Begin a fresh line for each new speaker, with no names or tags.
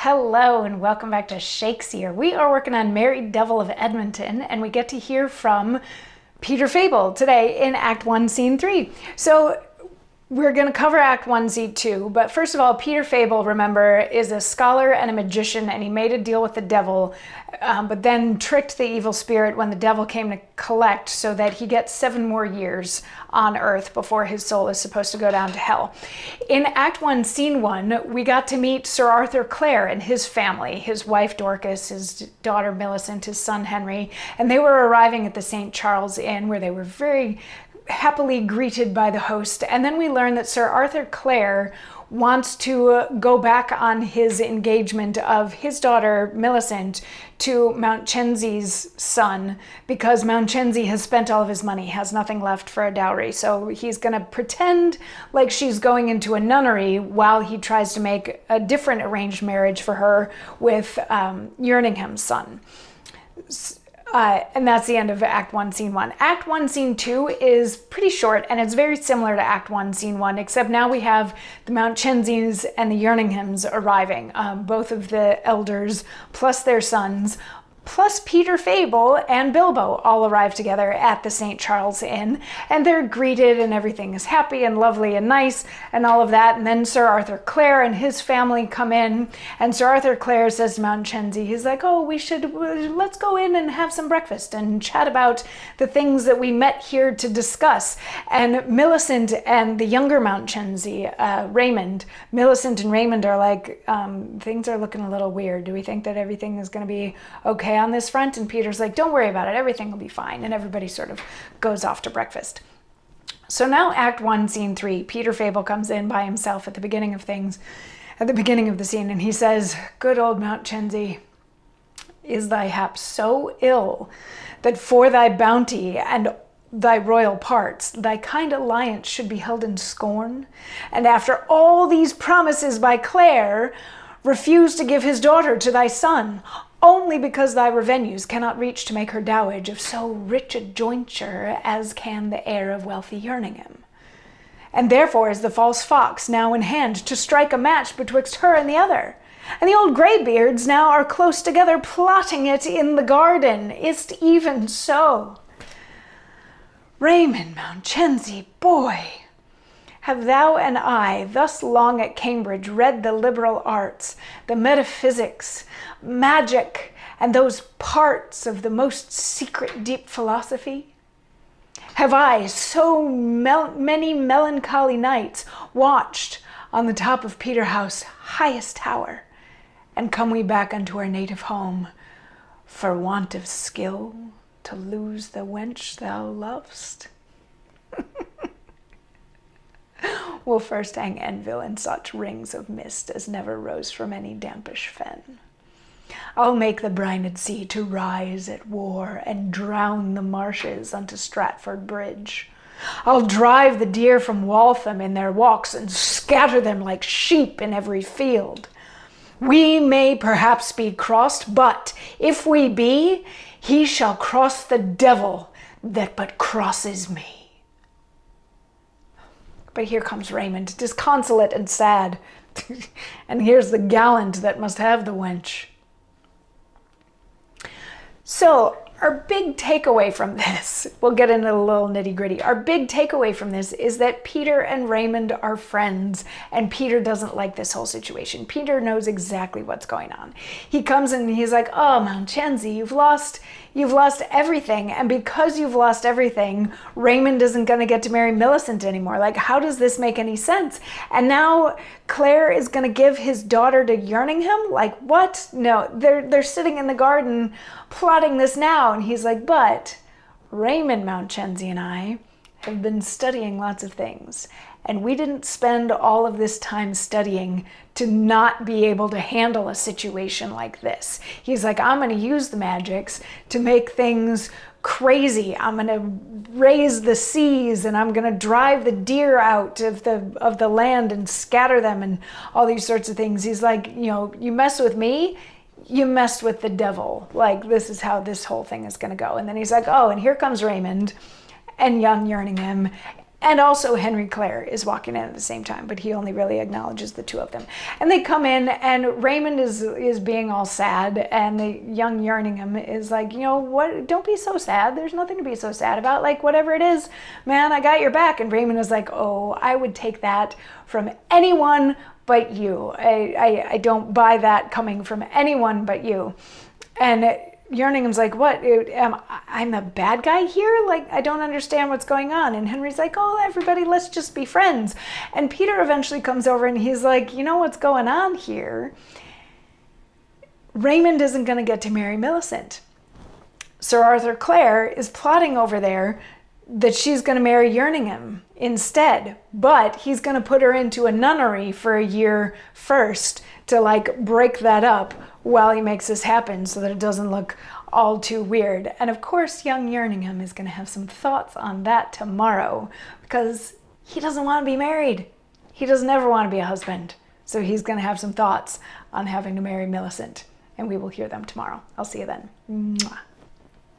Hello and welcome back to Shakesyear. We are working on Merry Devil of Edmonton and we get to hear from Peter Fabel today in Act 1, Scene 3. So we're going to cover Act 1, Scene 2, but first of all, Peter Fabel, remember, is a scholar and a magician, and he made a deal with the devil, but then tricked the evil spirit when the devil came to collect so that he gets 7 more years on Earth before his soul is supposed to go down to hell. In Act 1, Scene 1, we got to meet Sir Arthur Clare and his family, his wife Dorcas, his daughter Millicent, his son Henry, and they were arriving at the St. Charles Inn where they were very happily greeted by the host. And then we learn that Sir Arthur Clare wants to go back on his engagement of his daughter Millicent to Mounchensey's son, because Mounchensey has spent all of his money, has nothing left for a dowry. So he's going to pretend like she's going into a nunnery while he tries to make a different arranged marriage for her with Yerningham's son. And that's the end of Act 1, Scene 1. Act 1, Scene 2 is pretty short, and it's very similar to Act 1, Scene 1, except now we have the Mountchenseys and the Yerninghams arriving, both of the elders, plus their sons, plus Peter Fabel and Bilbo all arrive together at the St. Charles Inn, and they're greeted and everything is happy and lovely and nice and all of that. And then Sir Arthur Clare and his family come in, and Sir Arthur Clare says to Mounchensey, he's like, oh, let's go in and have some breakfast and chat about the things that we met here to discuss. And Millicent and the younger Mounchensey, Millicent and Raymond are like, things are looking a little weird. Do we think that everything is going to be okay on this front? And Peter's like, don't worry about it, everything will be fine. And everybody sort of goes off to breakfast. So now Act 1, Scene 3, Peter Fabel comes in by himself at the beginning of the scene, and he says, good old Mounchensey, is thy hap so ill that for thy bounty and thy royal parts, thy kind alliance should be held in scorn? And after all these promises by Clare, refuse to give his daughter to thy son, only because thy revenues cannot reach to make her dowage of so rich a jointure as can the heir of wealthy Yerningham. And therefore is the false fox now in hand to strike a match betwixt her and the other. And the old greybeards now are close together plotting it in the garden. Is't even so? Raymond Mounchensey, boy, have thou and I thus long at Cambridge read the liberal arts, the metaphysics, magic, and those parts of the most secret deep philosophy? Have I so many melancholy nights watched on the top of Peterhouse highest tower, and come we back unto our native home, for want of skill to lose the wench thou lov'st? We'll first hang Envil in such rings of mist as never rose from any dampish fen. I'll make the brined sea to rise at war, and drown the marshes unto Stratford Bridge. I'll drive the deer from Waltham in their walks, and scatter them like sheep in every field. We may perhaps be crossed, but if we be, he shall cross the devil that but crosses me. But here comes Raymond, disconsolate and sad. And here's the gallant that must have the wench. So our big takeaway from this, we'll get into a little nitty gritty. Our big takeaway from this is that Peter and Raymond are friends, and Peter doesn't like this whole situation. Peter knows exactly what's going on. He comes in and he's like, oh, Mounchensey, you've lost everything. And because you've lost everything, Raymond isn't going to get to marry Millicent anymore. Like, how does this make any sense? And now Clare is going to give his daughter to Yerningham? Like, what? No, they're sitting in the garden plotting this now. And he's like, but Raymond Mounchensey and I have been studying lots of things. And we didn't spend all of this time studying to not be able to handle a situation like this. He's like, I'm going to use the magics to make things crazy. I'm going to raise the seas, and I'm going to drive the deer out of the land and scatter them and all these sorts of things. He's like, you mess with me, you messed with the devil. Like, this is how this whole thing is going to go. And then he's like, oh, and here comes Raymond and young Yerningham, And also Henry Clare is walking in at the same time, but he only really acknowledges the two of them. And they come in, and Raymond is being all sad, and the young Yerningham is like, you know what, don't be so sad. There's nothing to be so sad about. Like, whatever it is, man, I got your back. And Raymond is like, oh, I would take that from anyone but you. I don't buy that coming from anyone but you. And Yerningham's like, what? I'm a bad guy here? Like, I don't understand what's going on. And Henry's like, oh, everybody, let's just be friends. And Peter eventually comes over and he's like, you know what's going on here? Raymond isn't going to get to marry Millicent. Sir Arthur Clare is plotting over there that she's going to marry Yerningham instead, but he's going to put her into a nunnery for a year first to like break that up while he makes this happen so that it doesn't look all too weird. And of course, young Yerningham is going to have some thoughts on that tomorrow because he doesn't want to be married. He doesn't ever want to be a husband. So he's going to have some thoughts on having to marry Millicent, and we will hear them tomorrow. I'll see you then. Mwah.